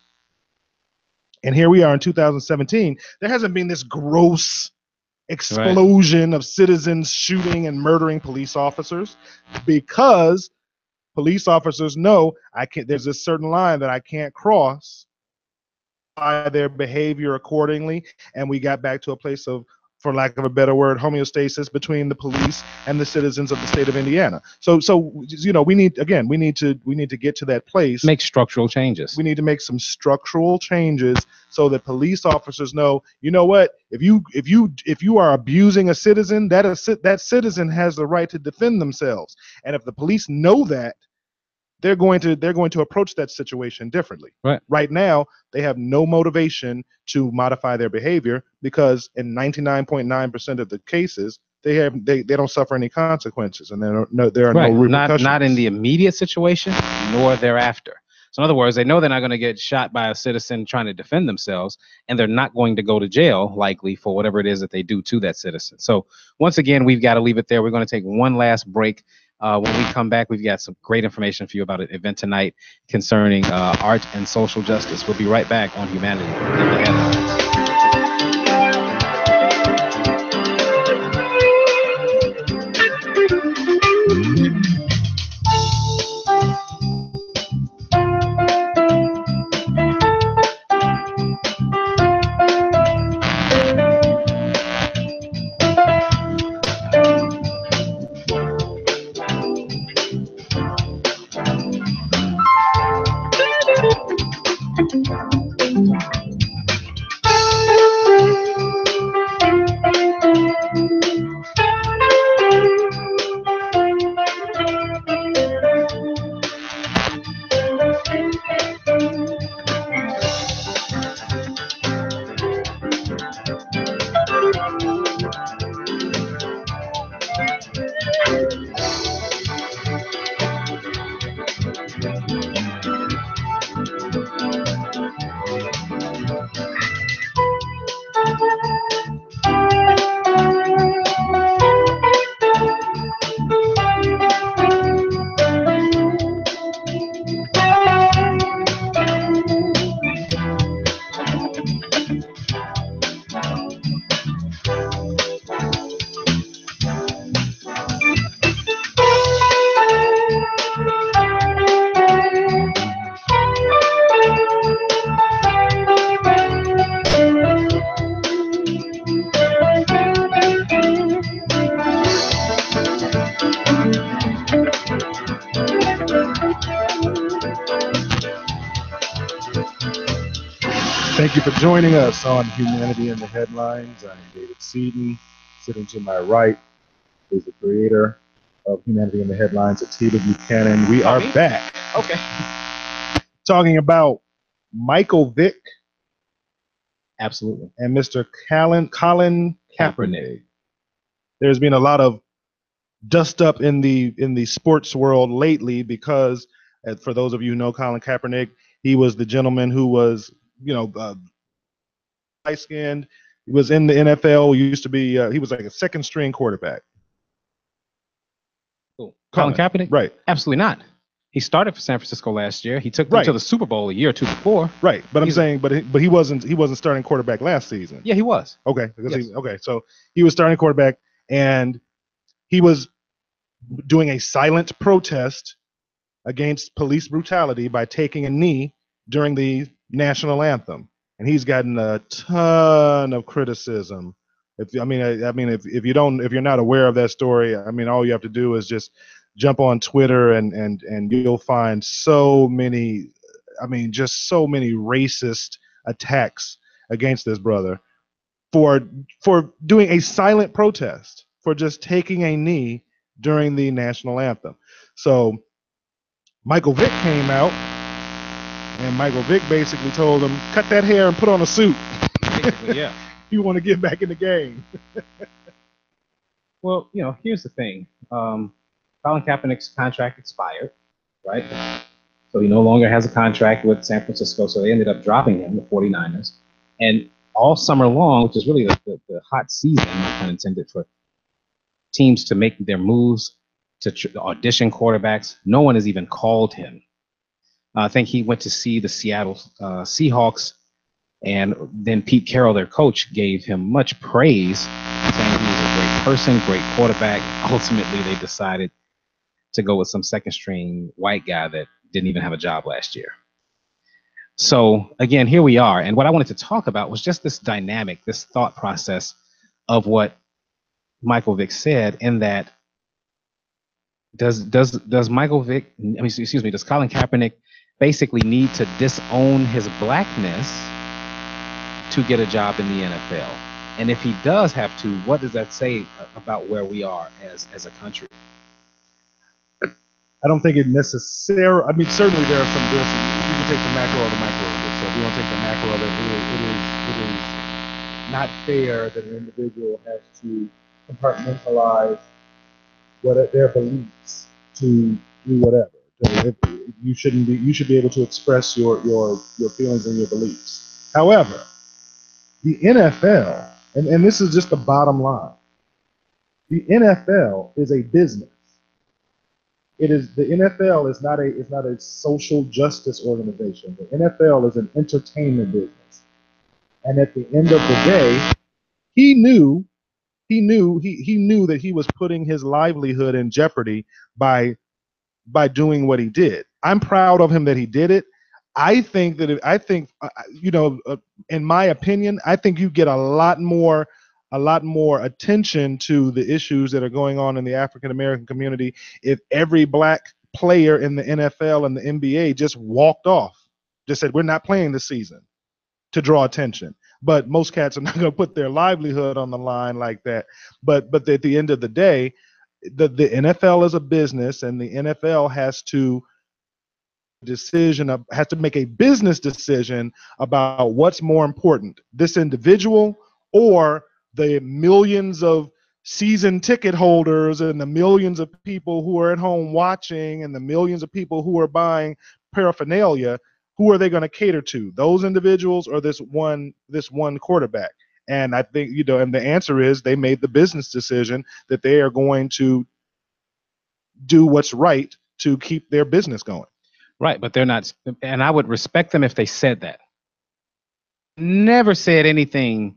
And here we are in 2017. There hasn't been this gross explosion of citizens shooting and murdering police officers, because police officers know there's a certain line that I can't cross their behavior accordingly, and we got back to a place of, for lack of a better word, homeostasis between the police and the citizens of the state of Indiana. So we need to get to that place. Make structural changes. We need to make some structural changes so that police officers know, you know what, if you are abusing a citizen, that citizen has the right to defend themselves. And if the police know that, they're going to approach that situation differently. Right now, they have no motivation to modify their behavior because in 99.9% of the cases, they don't suffer any consequences, and there are no repercussions. Not in the immediate situation, nor thereafter. So in other words, they know they're not going to get shot by a citizen trying to defend themselves, and they're not going to go to jail, likely, for whatever it is that they do to that citizen. So once again, we've got to leave it there. We're going to take one last break. When we come back, we've got some great information for you about an event tonight concerning art and social justice. We'll be right back on Humanity in the Headlines. Thank you for joining us on Humanity in the Headlines. I'm David Seaton. Sitting to my right is the creator of Humanity in the Headlines, Atiba Buchanan. We are back. Okay. Talking about Michael Vick. Absolutely. And Mr. Colin Kaepernick. There's been a lot of dust up in the sports world lately because, for those of you who know Colin Kaepernick, he was the gentleman who was, light-skinned. He was in the NFL. He used to be, he was like a second-string quarterback. Cool. Colin Kaepernick? Right. Absolutely not. He started for San Francisco last year. He took them to the Super Bowl a year or two before. Right. But I'm saying, but he wasn't starting quarterback last season. Yeah, he was. Okay. So he was starting quarterback, and he was doing a silent protest against police brutality by taking a knee during the national anthem. And he's gotten a ton of criticism. If you're not aware of that story, all you have to do is just jump on Twitter and you'll find so many racist attacks against this brother for doing a silent protest, for just taking a knee during the national anthem. So Michael Vick came out, and Michael Vick basically told him, cut that hair and put on a suit. Basically, yeah. You want to get back in the game. Well, here's the thing. Colin Kaepernick's contract expired, right? So he no longer has a contract with San Francisco, so they ended up dropping him, the 49ers. And all summer long, which is really the hot season, no pun intended, for teams to make their moves, to audition quarterbacks, no one has even called him. I think he went to see the Seattle Seahawks, and then Pete Carroll, their coach, gave him much praise, saying he was a great person, great quarterback. Ultimately, they decided to go with some second-string white guy that didn't even have a job last year. So again, here we are. And what I wanted to talk about was just this dynamic, this thought process of what Michael Vick said, in that does Michael Vick, I mean, excuse me, does Colin Kaepernick basically need to disown his blackness to get a job in the NFL? And if he does have to, what does that say about where we are as a country? I don't think it necessarily. I mean, certainly there's some. You can take the macro or the micro of it. So if you want to take the macro of it, it is not fair that an individual has to compartmentalize what their beliefs to do whatever. You shouldn't be. You should be able to express your feelings and your beliefs. However, the NFL, and this is just the bottom line. The NFL is a business. The NFL is not a social justice organization. The NFL is an entertainment business. And at the end of the day, he knew that he was putting his livelihood in jeopardy by doing what he did. I'm proud of him that he did it. I think that in my opinion, I think you get a lot more attention to the issues that are going on in the African American community if every black player in the NFL and the NBA just walked off, just said, we're not playing this season, to draw attention. But most cats are not going to put their livelihood on the line like that. But at the end of the day, the NFL is a business, and the NFL has to make a business decision about what's more important, this individual or the millions of season ticket holders and the millions of people who are at home watching and the millions of people who are buying paraphernalia. Who are they going to cater to, those individuals or this one quarterback? And I think, and the answer is they made the business decision that they are going to do what's right to keep their business going. Right, but they're not, and I would respect them if they said that. Never said anything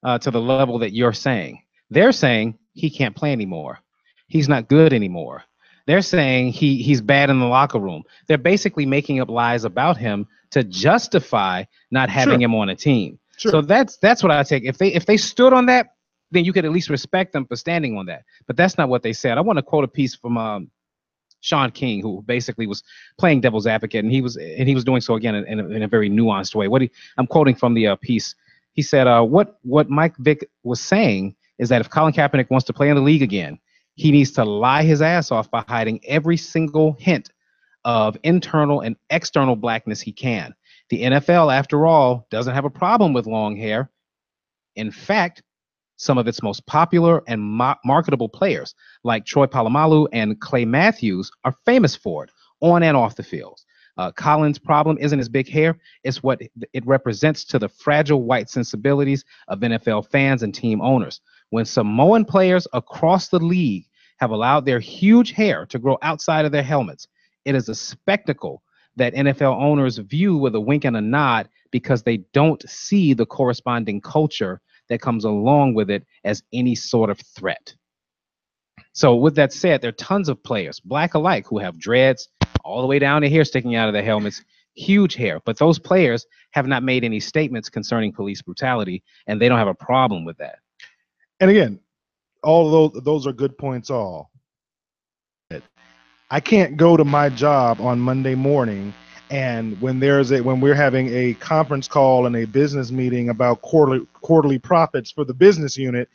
to the level that you're saying. They're saying he can't play anymore. He's not good anymore. They're saying he's bad in the locker room. They're basically making up lies about him to justify not having him on a team. Sure. So that's what I take. If they stood on that, then you could at least respect them for standing on that. But that's not what they said. I want to quote a piece from Sean King, who basically was playing devil's advocate, and he was doing so again in a very nuanced way. I'm quoting from the piece. He said, "What Mike Vick was saying is that if Colin Kaepernick wants to play in the league again, he needs to lie his ass off by hiding every single hint of internal and external blackness he can. The NFL, after all, doesn't have a problem with long hair. In fact, some of its most popular and marketable players, like Troy Polamalu and Clay Matthews, are famous for it, on and off the field. Colin's problem isn't his big hair, it's what it represents to the fragile white sensibilities of NFL fans and team owners. When Samoan players across the league have allowed their huge hair to grow outside of their helmets, it is a spectacle that NFL owners view with a wink and a nod because they don't see the corresponding culture that comes along with it as any sort of threat." So with that said, there are tons of players, black alike, who have dreads all the way down to hair sticking out of their helmets, huge hair. But those players have not made any statements concerning police brutality, and they don't have a problem with that. And again, all of those are good points all. I can't go to my job on Monday morning, and when we're having a conference call and a business meeting about quarterly profits for the business unit,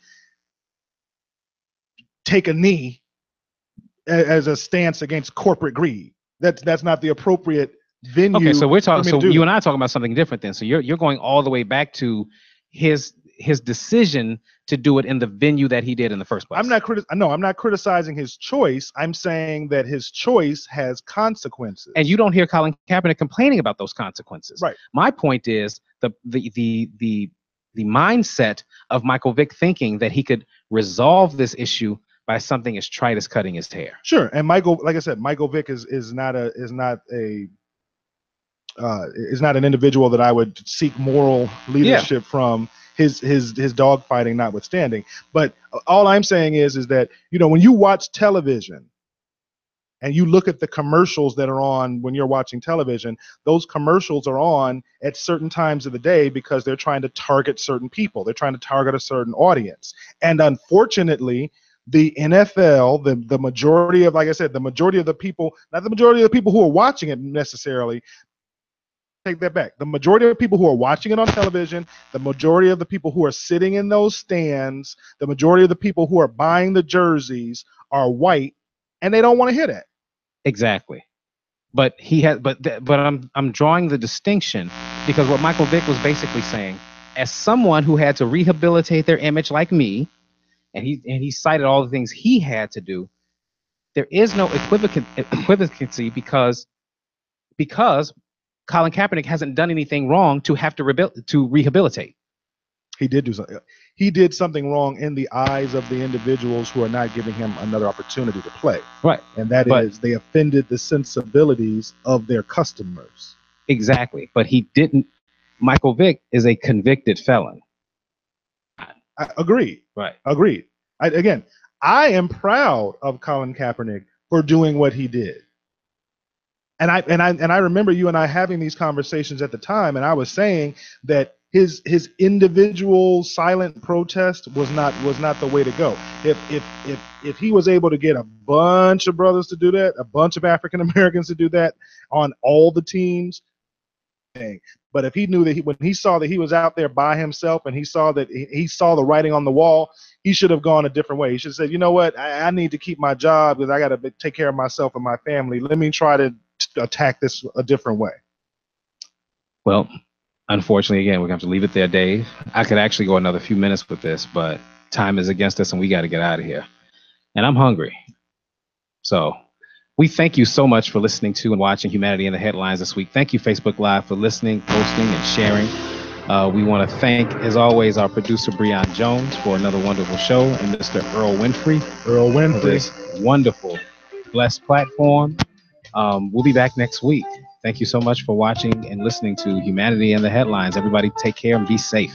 take a knee as a stance against corporate greed. That's not the appropriate venue. Okay, so we're talking. So you and I are talking about something different then. So you're going all the way back to his decision to do it in the venue that he did in the first place. I'm not criticizing his choice. I'm saying that his choice has consequences. And you don't hear Colin Kaepernick complaining about those consequences. Right. My point is the mindset of Michael Vick thinking that he could resolve this issue by something as trite as cutting his hair. Sure. And like I said, Michael Vick is not an individual that I would seek moral leadership from. His dogfighting notwithstanding. But all I'm saying is that when you watch television, and you look at the commercials that are on when you're watching television, those commercials are on at certain times of the day because they're trying to target certain people. They're trying to target a certain audience. And unfortunately, the NFL, the majority of, like I said, the majority of the people, not the majority of the people who are watching it necessarily, take that back. The majority of the people who are watching it on television, the majority of the people who are sitting in those stands, the majority of the people who are buying the jerseys are white, and they don't want to hear that. Exactly. But I'm drawing the distinction because what Michael Vick was basically saying, as someone who had to rehabilitate their image like me, and he cited all the things he had to do, there is no equivalency because Colin Kaepernick hasn't done anything wrong to have to rehabilitate. He did do something. He did something wrong in the eyes of the individuals who are not giving him another opportunity to play. Right. And that is they offended the sensibilities of their customers. Exactly. But he didn't. Michael Vick is a convicted felon. Agreed. Right. Agreed. Again, I am proud of Colin Kaepernick for doing what he did. And I remember you and I having these conversations at the time, and I was saying that his individual silent protest was not the way to go. If he was able to get a bunch of brothers to do that, a bunch of African Americans to do that on all the teams, but if he knew that when he saw that he was out there by himself and he saw that he saw the writing on the wall, he should have gone a different way. He should have said, you know what, I need to keep my job because I got to take care of myself and my family. Let me try to attack this a different way. Well, unfortunately, again, we're going to have to leave it there, Dave. I could actually go another few minutes with this, but time is against us and we got to get out of here. And I'm hungry. So we thank you so much for listening to and watching Humanity in the Headlines this week. Thank you, Facebook Live, for listening, posting, and sharing. We want to thank, as always, our producer, Breon Jones, for another wonderful show, and Mr. Earl Winfrey for this wonderful, blessed platform. We'll be back next week. Thank you so much for watching and listening to Humanity in the Headlines. Everybody take care and be safe.